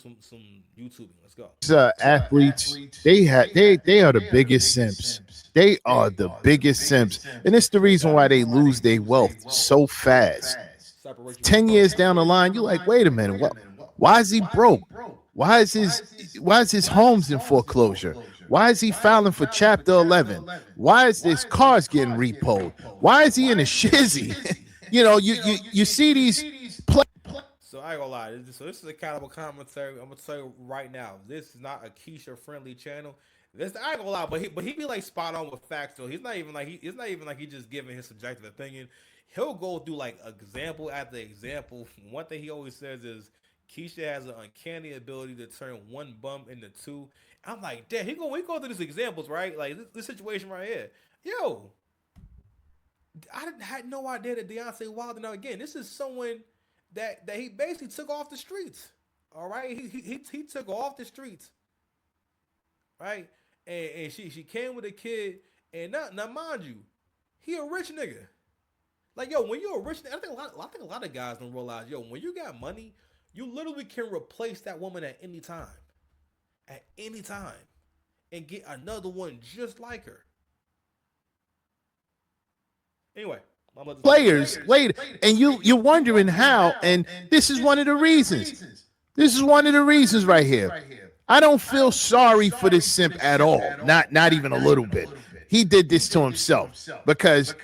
some YouTubing. Let's go. Athletes, they are the biggest simps. They are the biggest simps, and it's the reason why they lose their wealth so fast. Separate you from 10 years down the line, you're like, wait a minute, what? Why is he broke? Why is his homes in foreclosure? Why is he filing for Chapter 11? Why is his cars getting repoed? Why is he in a shizzy? You see these play. So I ain't gonna lie. So this is a kind of a commentary. I'm gonna tell you right now. This is not a Keisha friendly channel. This I ain't gonna lie, but he be like spot on with facts. So it's not even like he just giving his subjective opinion. He'll go through like example after example. One thing he always says is Keisha has an uncanny ability to turn one bum into two. I'm like, damn, we go through these examples, right? Like this situation right here. Yo, had no idea that Deontay Wilder. Now again, this is someone that he basically took off the streets. All right, he took off the streets, right? And she came with a kid, and now mind you, he a rich nigga. Like yo, when you're a rich, I think a lot of guys don't realize yo, when you got money, you literally can replace that woman at any time, and get another one just like her. Anyway, Players later, and you're wondering how, and this is one of the reasons. This is one of the reasons right here. I don't feel sorry for this simp at all. Not even a little bit. He did this to himself because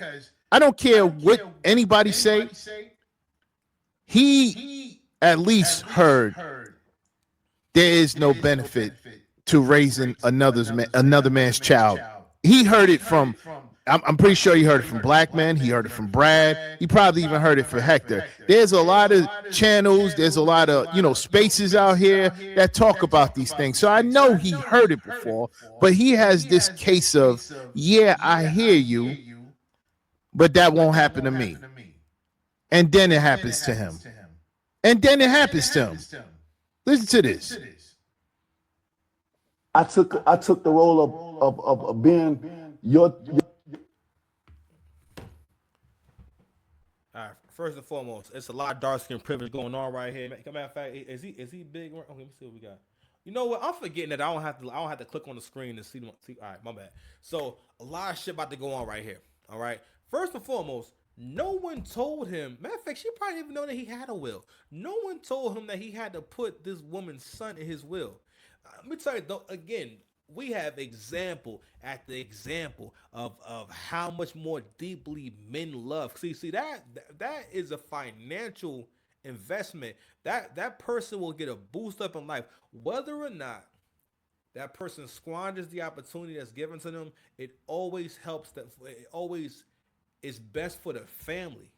I don't care what anybody say. He at least heard there is no benefit to raising another man's child. He heard it from. I'm pretty sure he heard it from Black Men. He heard it from Brad. He probably even heard it from Hector. There's a lot of channels. There's a lot of spaces out here that talk about these things. So I know he heard it before, but he has this case of, yeah, I hear you, but that won't happen to me. And then it happens to him. And then it happens to him. Listen to this. I took the role of being your. All right. First and foremost, it's a lot of dark skin privilege going on right here. Matter of fact, is he big? Okay, let me see what we got. You know what? I'm forgetting that I don't have to click on the screen to see. All right, my bad. So a lot of shit about to go on right here. All right. First and foremost, no one told him. Matter of fact, she probably didn't even know that he had a will. No one told him that he had to put this woman's son in his will. Let me tell you though. Again, we have example after example of how much more deeply men love. See that is a financial investment. That person will get a boost up in life, whether or not that person squanders the opportunity that's given to them. It always helps that. It always is best for the family.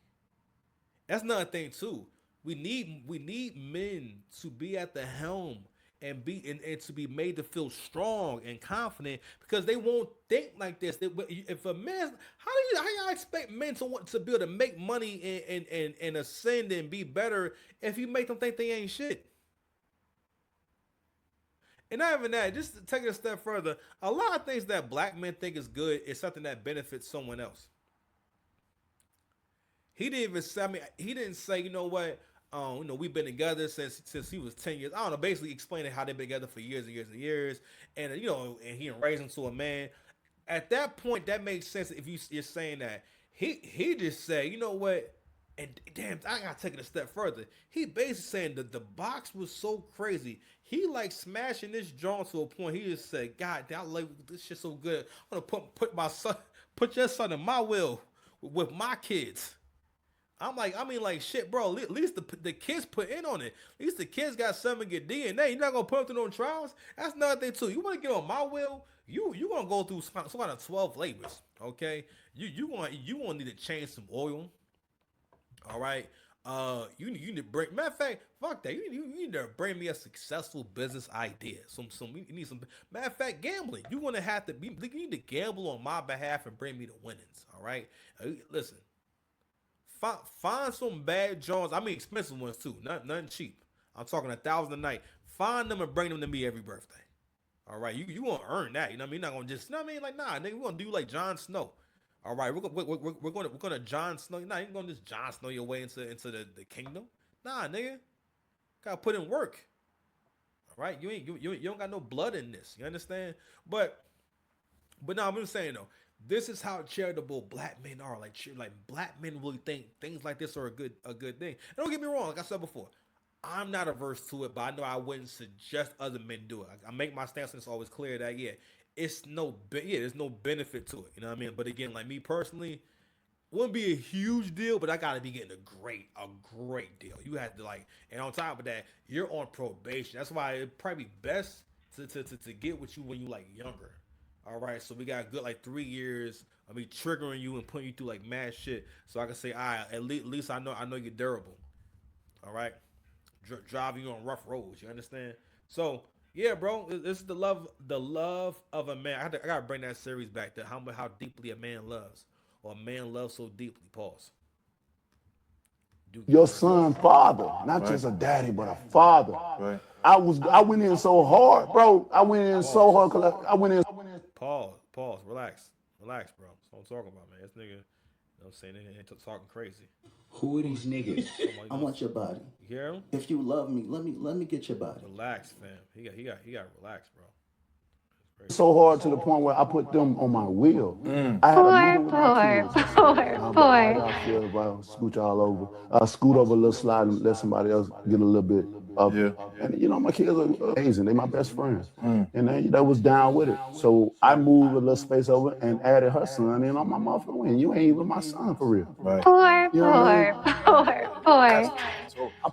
That's another thing too. We need men to be at the helm and to be made to feel strong and confident because they won't think like this. If a man, how y'all expect men to want to be able to make money and ascend and be better if you make them think they ain't shit? And not even that, just to take it a step further, a lot of things that black men think is good is something that benefits someone else. He didn't even say. I mean, he didn't say. You know what? We've been together since he was 10 years. I don't know. Basically, explaining how they've been together for years and years and years, and and he raised him to a man. At that point, that makes sense if you're saying that. He just said, you know what? And damn, I gotta take it a step further. He basically saying that the box was so crazy. He like smashing this joint to a point. He just said, God, I love this shit so good. I'm gonna put your son in my will with my kids. I mean, shit, bro. At least the kids put in on it. At least the kids got some of your DNA. You're not gonna put them through no trials. That's another thing too. You want to get on my will? You gonna go through some kind of 12 labors, okay? You gonna need to change some oil. All right. You need to bring. Matter of fact, fuck that. You need to bring me a successful business idea. You need some. Matter of fact, gambling. You gonna have to be. You need to gamble on my behalf and bring me the winnings. All right. Listen. Find some bad Jones. I mean expensive ones too. Nothing cheap. I'm talking 1,000 a night. Find them and bring them to me every birthday. All right. You gonna earn that. You know what I mean? You're not gonna just. You know what I mean? Like nah, nigga. We gonna do like Jon Snow. All right, we're gonna Jon Snow. Nah, you ain't gonna just Jon Snow your way into the kingdom. Nah, nigga, gotta put in work. right? You don't got no blood in this. You understand? But no, I'm just saying though, this is how charitable black men are. Like black men really think things like this are a good thing. And don't get me wrong, like I said before, I'm not averse to it, but I know I wouldn't suggest other men do it. I make my stance and it's always clear that there's no benefit to it. You know what I mean? But again, like me personally, wouldn't be a huge deal, but I gotta be getting a great deal. You have to like, and on top of that, you're on probation. That's why it'd probably be best to get with you when you like younger. All right, so we got good like 3 years of me triggering you and putting you through like mad shit, so I can say, all right, at least I know you're durable. All right, driving you on rough roads. You understand? So yeah, bro, this is the love of a man. I gotta bring that series back to how deeply a man loves, or a man loves so deeply. Pause. Duke Your University. son father, not Right. just a daddy, but a father. Right. I went in so hard, bro. I went in so Pause. hard because I went in. Pause. Relax, bro. That's what I'm talking about, man. This nigga, you know what I'm saying, they ain't talking crazy. Who are these niggas? Come on, I want your body. you hear him? If you love me, let me get your body. Relax, fam. He got relax, bro. So hard to the point where I put them on my wheel. Mm. I had a Poor, meeting with my poor, kids. poor, How poor. y'all feel if I scoot y'all over? Scoot over a little slide and let somebody else get a little bit of it. Yeah. And you know, my kids are amazing. They my best friends. And they was down with it. So I moved a little space over and added her son in on my motherfucking wing. You ain't even my son for real. Right. Poor, You know what I poor, mean? poor, poor. So I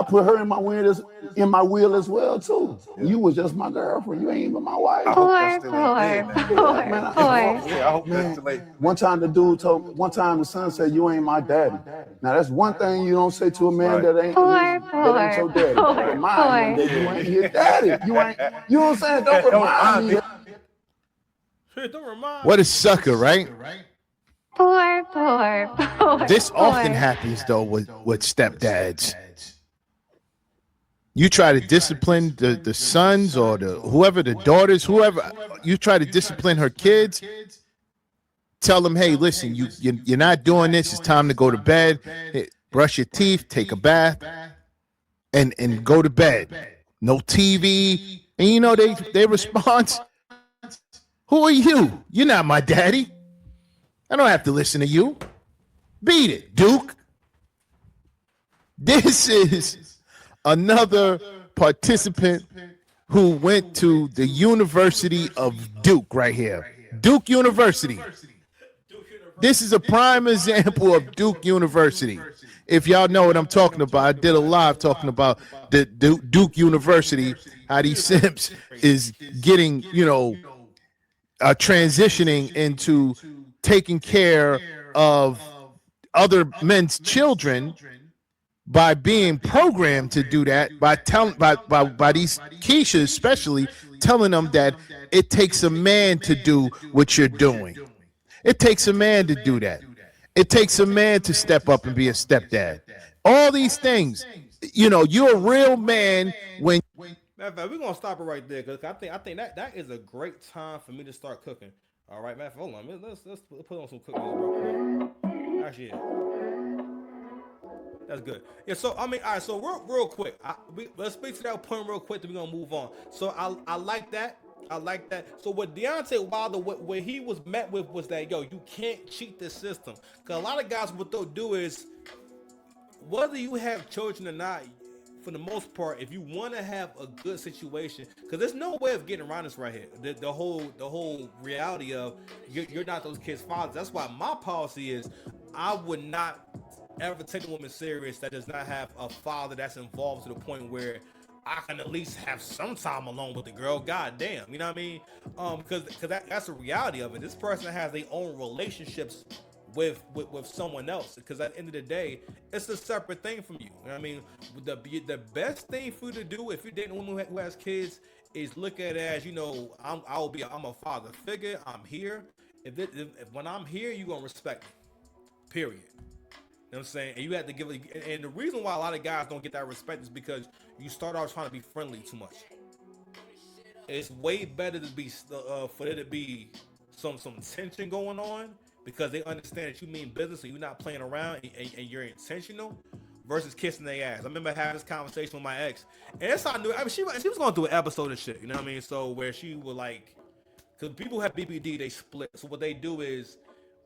put her in my wheel as well too. You was just my girlfriend. You ain't even my wife. I hope that's Poor, still ain't dead poor, now. poor, Man, I- poor. Yeah, I hope that's still ain't. One time the son said, "You ain't my daddy." Now that's one thing you don't say to a man Right. that ain't your daddy. Don't Poor, remind him poor. that you ain't his daddy. You know what I'm saying? Don't remind me. Shit, don't remind What me. a sucker, right? Poor, poor, poor. This often poor. happens though with stepdads. You try to discipline the sons or the daughters, whoever you try to discipline her kids. Tell them, hey, listen, you're not doing this. It's time to go to bed. Hey, brush your teeth, take a bath, and go to bed. No TV. And you know they response, who are you? You're not my daddy. I don't have to listen to you. Beat it, Duke. This is another participant who went to the University of Duke right here. Duke University. This is a prime example of Duke University. If y'all know what I'm talking about, I did a live talking about the Duke University, how these simps is getting, transitioning into taking care of other men's children by being programmed to do that, by these Keishas especially telling them that it takes a man to do what you're doing. It takes a man to do that. It takes a man to step up and be a stepdad. All these things, you're a real man when. Matter of fact, we're gonna stop it right there because I think that is a great time for me to start cooking. All right, matter of fact, hold on, let's put on some cooking real quick. Actually, yeah. That's good. Yeah. So I mean, all right. So real quick, let's speak to that point real quick. Then we're gonna move on. So I like that. I like that. So what Deontay Wilder, what he was met with was that you can't cheat the system. Cause a lot of guys, what they'll do is, whether you have children or not, for the most part, if you want to have a good situation, because there's no way of getting around this right here. The whole reality of you're not those kids' fathers. That's why my policy is I would not ever take a woman serious that does not have a father that's involved to the point where I can at least have some time alone with the girl. God damn, you know what I mean? Because that's the reality of it. This person has their own relationships with someone else, because at the end of the day, it's a separate thing from you. You know what I mean? The best thing for you to do if you're dating a woman who has kids is look at it as, I'm a father figure. I'm here. If when I'm here, you're gonna respect me. Period. You know what I'm saying? And you have to give it. And the reason why a lot of guys don't get that respect is because you start out trying to be friendly too much. It's way better to be for there to be some tension going on, because they understand that you mean business and you're not playing around, and you're intentional, versus kissing their ass. I remember having this conversation with my ex, and that's how I knew. I mean, she was going through an episode of shit. You know what I mean? So where she would like, because people have BPD, they split. So what they do is,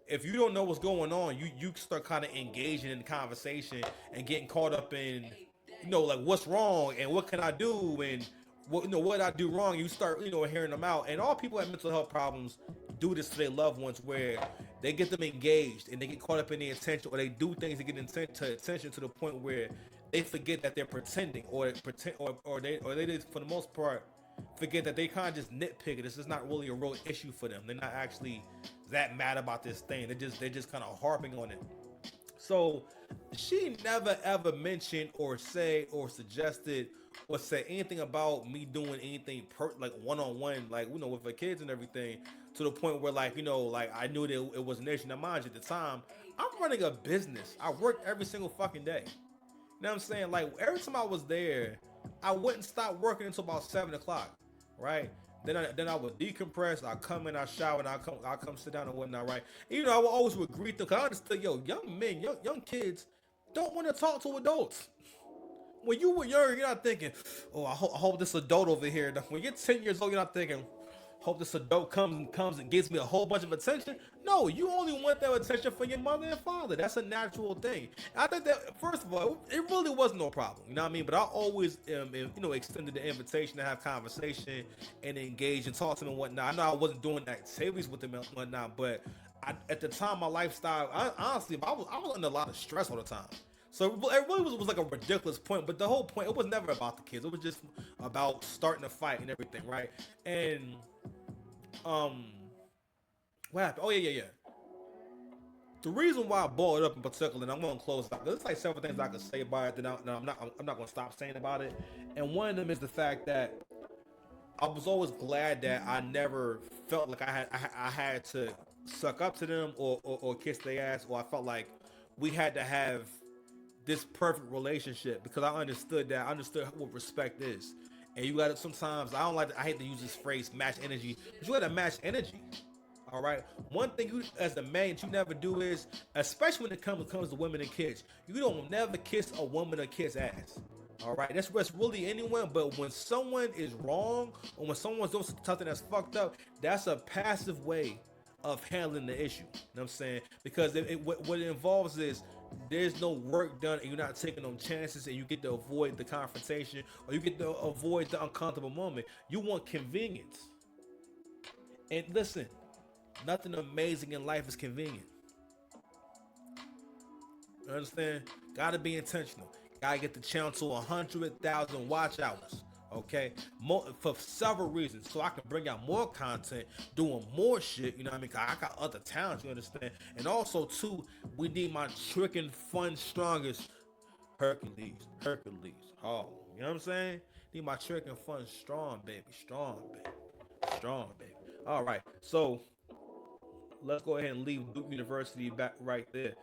if you don't know what's going on, you start kind of engaging in the conversation and getting caught up in, like what's wrong and what can I do and what I do wrong. You start hearing them out, and all people have mental health problems do this to their loved ones where they get them engaged and they get caught up in the attention, or they do things to get attention to the point where they forget that they're pretending, or they did for the most part forget that they kind of just nitpick it. This is not really a real issue for them. They're not actually that mad about this thing. They're just kind of harping on it. So she never ever mentioned or say or suggested or said anything about me doing anything like one on one, like with the kids and everything, to the point where like I knew that it was an issue. Now mind you, at the time, I'm running a business. I worked every single fucking day. You know what I'm saying? Like every time I was there, I wouldn't stop working until about 7 o'clock, right? Then I would decompress. I come in, I shower, and I come sit down and whatnot, right? And, I would always would greet them because I understood, young men, young kids don't want to talk to adults. When you were younger, you're not thinking, oh, I hope this adult over here. When you're 10 years old, you're not thinking, hope this adult comes and gives me a whole bunch of attention. No, you only want that attention for your mother and father. That's a natural thing. And I think that first of all, it really was no problem. You know what I mean? But I always, extended the invitation to have conversation and engage and talk to them and whatnot. I know I wasn't doing activities with them and whatnot, but at the time, my lifestyle, honestly, I was under a lot of stress all the time. So it really was like a ridiculous point, but the whole point, it was never about the kids. It was just about starting a fight and everything, right? And um, what happened? Oh yeah. The reason why I brought it up in particular, and I'm gonna close out. There's like several things I could say about it. Then I'm not gonna stop saying about it. And one of them is the fact that I was always glad that I never felt like I had to suck up to them or kiss their ass, or I felt like we had to have this perfect relationship, because I understood what respect is. And you gotta sometimes, I hate to use this phrase, match energy, but you gotta match energy. All right. One thing you, as a man, that you never do is, especially when it comes to women and kids, you don't never kiss a woman or kiss ass. All right. That's really anyone. But when someone is wrong, or when someone's doing something that's fucked up, that's a passive way of handling the issue. You know what I'm saying? Because what it involves is there's no work done, and you're not taking no chances, and you get to avoid the confrontation, or you get to avoid the uncomfortable moment. You want convenience. And listen, nothing amazing in life is convenient. You understand? Gotta be intentional. Gotta get the channel to 100,000 watch hours. Okay, for several reasons, so I can bring out more content, doing more shit. You know what I mean? 'Cause I got other talents. You understand? And also, too, we need my trickin' fun strongest Hercules. Oh, you know what I'm saying? Need my trickin' fun strong, baby. Strong, baby. All right, so let's go ahead and leave Duke University back right there.